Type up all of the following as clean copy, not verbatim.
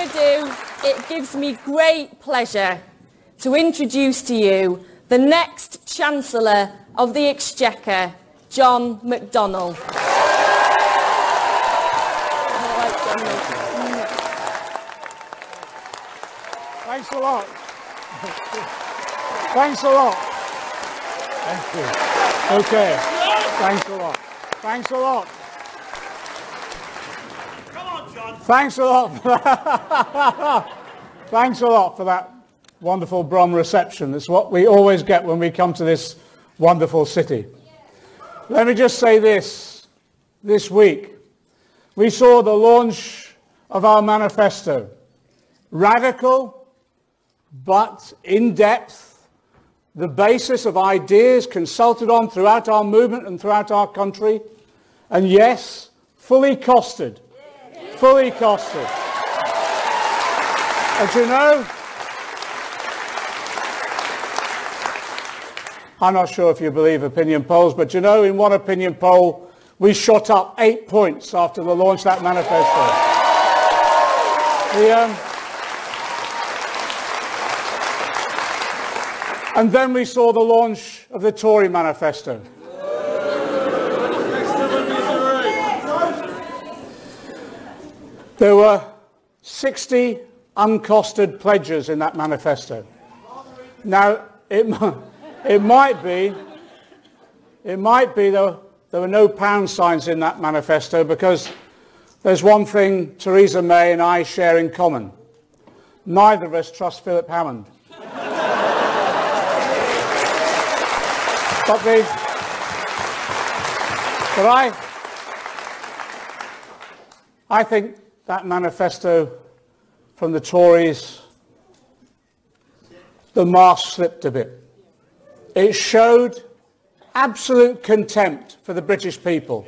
ado, it gives me great pleasure to introduce to you the next Chancellor of the Exchequer, John McDonnell. Thanks a lot. Thanks a lot. Thank you. Okay. Thanks a lot. Thanks a lot. Come on, John. Thanks a lot. Thanks a lot for that wonderful Brom reception. It's what we always get when we come to this wonderful city. Let me just say this. This week, we saw the launch of our manifesto. Radical, but in-depth, the basis of ideas consulted on throughout our movement and throughout our country, and yes, fully costed. Fully costed. And you know, I'm not sure if you believe opinion polls, but you know, in one opinion poll, we shot up 8 points after the launch of that manifesto. And then we saw the launch of the Tory manifesto. There were 60 uncosted pledges in that manifesto. Now, it might be there were no pound signs in that manifesto, because there's one thing Theresa May and I share in common. Neither of us trust Philip Hammond. But I think that manifesto from the Tories, the mask slipped a bit. It showed absolute contempt for the British people.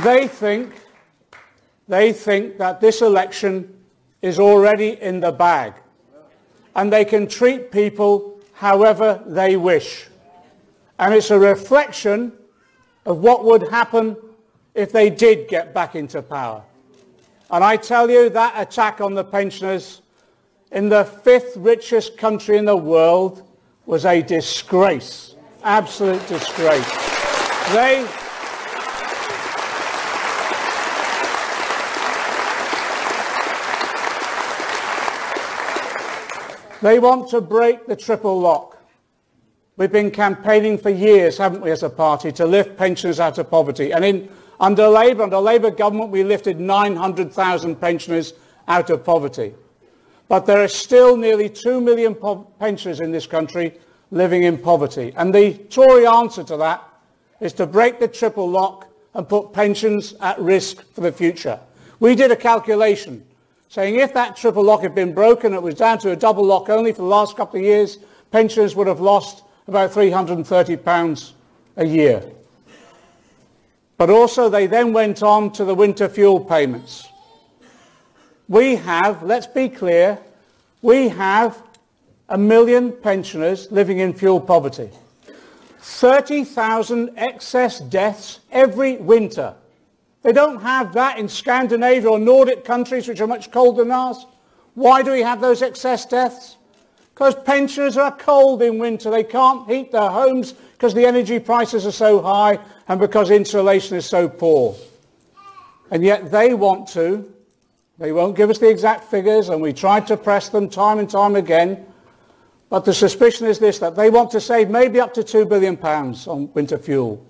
They think that this election is already in the bag, and they can treat people however they wish. And it's a reflection of what would happen if they did get back into power. And I tell you, that attack on the pensioners in the 5th richest country in the world was a disgrace, absolute disgrace. They want to break the triple lock. We've been campaigning for years, haven't we, as a party, to lift pensioners out of poverty. And under Labour government, we lifted 900,000 pensioners out of poverty. But there are still nearly 2 million pensioners in this country living in poverty. And the Tory answer to that is to break the triple lock and put pensions at risk for the future. We did a calculation saying if that triple lock had been broken, it was down to a double lock only for the last couple of years, pensioners would have lost about £330 a year. But also they then went on to the winter fuel payments. We have, let's be clear, we have 1 million pensioners living in fuel poverty. 30,000 excess deaths every winter. They don't have that in Scandinavia or Nordic countries, which are much colder than ours. Why do we have those excess deaths? Because pensioners are cold in winter. They can't heat their homes because the energy prices are so high and because insulation is so poor. And yet they want to. They won't give us the exact figures, and we tried to press them time and time again. But the suspicion is this, that they want to save maybe up to £2 billion on winter fuel.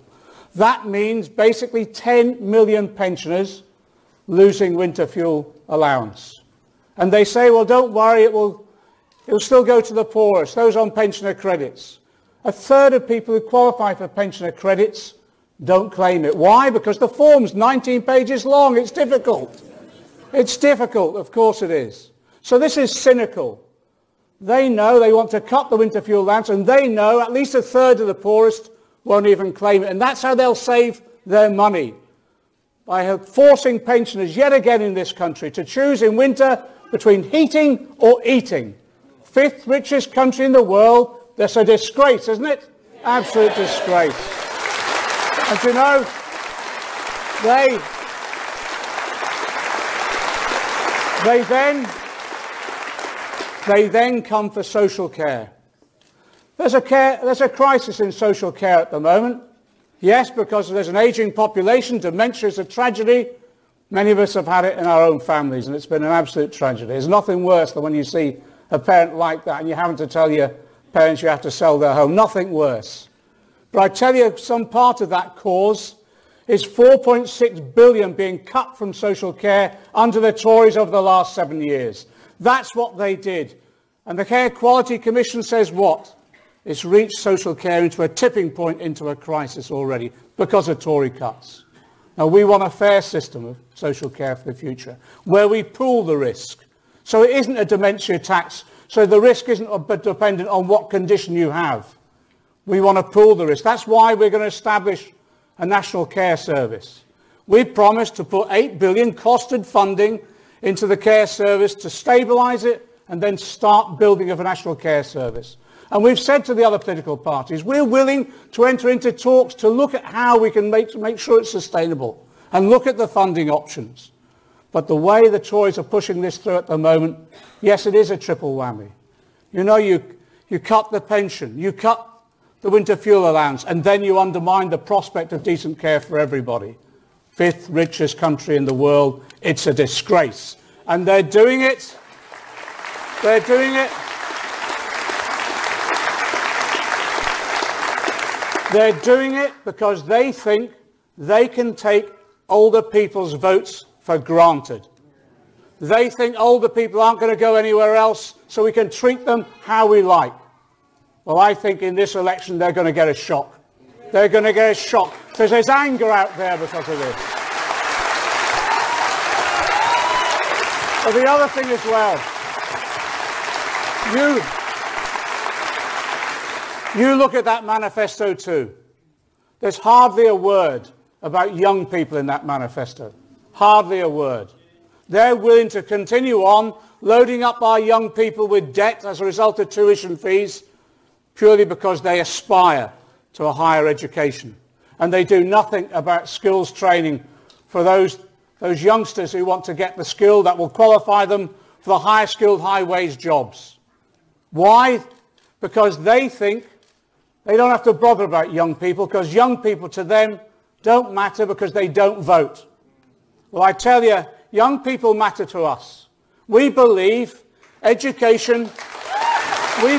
That means basically 10 million pensioners losing winter fuel allowance. And they say, well, don't worry, it'll still go to the poorest, those on pensioner credits. A third of people who qualify for pensioner credits don't claim it. Why? Because the form's 19 pages long. It's difficult. It's difficult, of course it is. So this is cynical. They know they want to cut the winter fuel allowance, and they know at least a third of the poorest won't even claim it. And that's how they'll save their money, by forcing pensioners yet again in this country to choose in winter between heating or eating. 5th richest country in the world. That's a disgrace, isn't it? Absolute disgrace. And you know, They then come for social care. There's a crisis in social care at the moment. Yes, because there's an ageing population. Dementia is a tragedy. Many of us have had it in our own families, and it's been an absolute tragedy. There's nothing worse than when you see a parent like that and you're having to tell your parents you have to sell their home. Nothing worse. But I tell you, some part of that cause is 4.6 billion being cut from social care under the Tories over the last 7 years. That's what they did. And the Care Quality Commission says what? It's reached social care into a tipping point, into a crisis already because of Tory cuts. Now, we want a fair system of social care for the future, where we pool the risk. So it isn't a dementia tax, so the risk isn't dependent on what condition you have. We want to pool the risk. That's why we're going to establish a national care service. We've promised to put 8 billion costed funding into the care service to stabilise it and then start building of a national care service. And we've said to the other political parties, we're willing to enter into talks to look at how we can make sure it's sustainable and look at the funding options. But the way the Tories are pushing this through at the moment, yes, it is a triple whammy. You know, you cut the pension, you cut the winter fuel allowance, and then you undermine the prospect of decent care for everybody. Fifth richest country in the world. It's a disgrace. And they're doing it. They're doing it. They're doing it because they think they can take older people's votes for granted. They think older people aren't going to go anywhere else, so we can treat them how we like. Well, I think in this election they're going to get a shock. They're going to get a shock. Because there's anger out there because of this. But the other thing as well, you look at that manifesto too. There's hardly a word about young people in that manifesto. Hardly a word. They're willing to continue on loading up our young people with debt as a result of tuition fees purely because they aspire to a higher education. And they do nothing about skills training for those youngsters who want to get the skill that will qualify them for the higher skilled, high wage jobs. Why? Because they think they don't have to bother about young people, because young people to them don't matter because they don't vote. Well, I tell you, young people matter to us. We believe education, we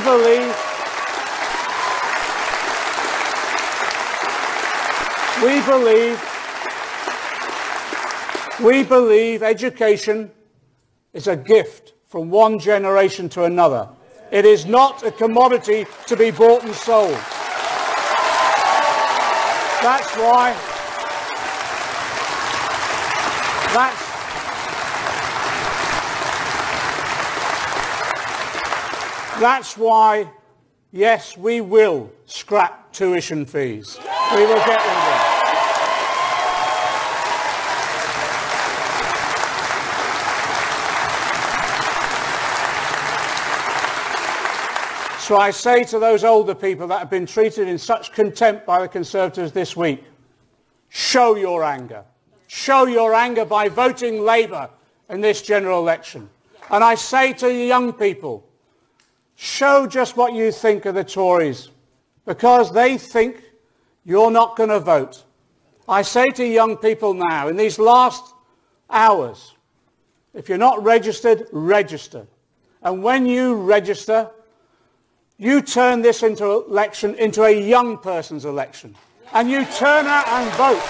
believe education is a gift from one generation to another. It is not a commodity to be bought and sold. That's why, yes, we will scrap tuition fees. We will get rid of them. So I say to those older people that have been treated in such contempt by the Conservatives this week, show your anger. Show your anger by voting Labour in this general election. And I say to the young people, show just what you think of the Tories, because they think you're not going to vote. I say to young people now, in these last hours, if you're not registered, register. And when you register, you turn this election into a young person's election. And you turn out and vote.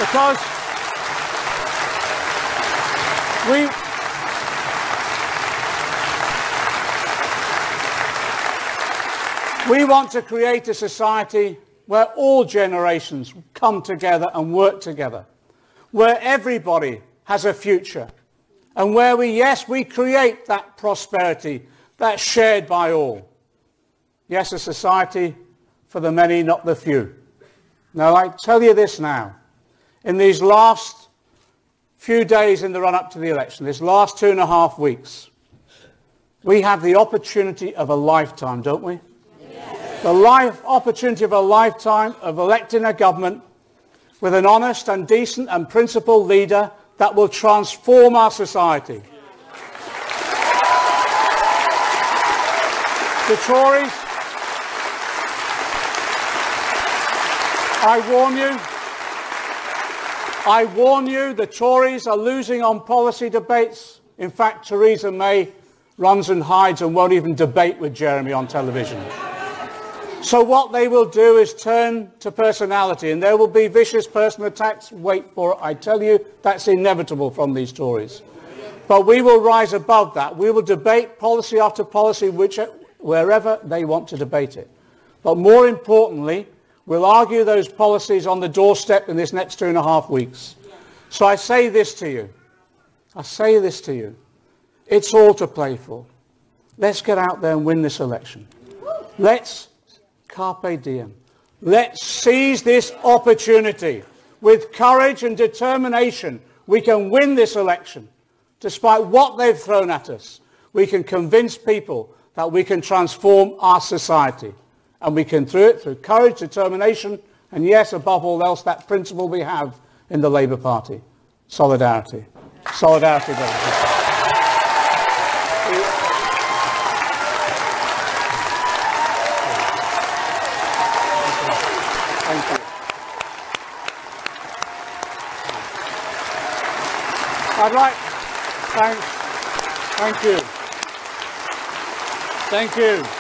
Because we want to create a society where all generations come together and work together, where everybody has a future, and where we create that prosperity that's shared by all. Yes, a society for the many, not the few. Now, I tell you this now. In these last few days in the run-up to the election, this last 2.5 weeks, we have the opportunity of a lifetime, don't we? Yes. The opportunity of a lifetime of electing a government with an honest and decent and principled leader that will transform our society. The Tories, I warn you, the Tories are losing on policy debates. In fact, Theresa May runs and hides and won't even debate with Jeremy on television. So what they will do is turn to personality, and there will be vicious personal attacks. Wait for it. I tell you, that's inevitable from these Tories. But we will rise above that. We will debate policy after policy, wherever they want to debate it. But more importantly, we'll argue those policies on the doorstep in this next 2.5 weeks. So I say this to you. It's all to play for. Let's get out there and win this election. Let's carpe diem. Let's seize this opportunity. With courage and determination, we can win this election. Despite what they've thrown at us, we can convince people that we can transform our society. And we can do it through courage, determination, and yes, above all else, that principle we have in the Labour Party. Solidarity. Solidarity, brothers. Thank you. I'd like... Thanks. Thank you. Thank you.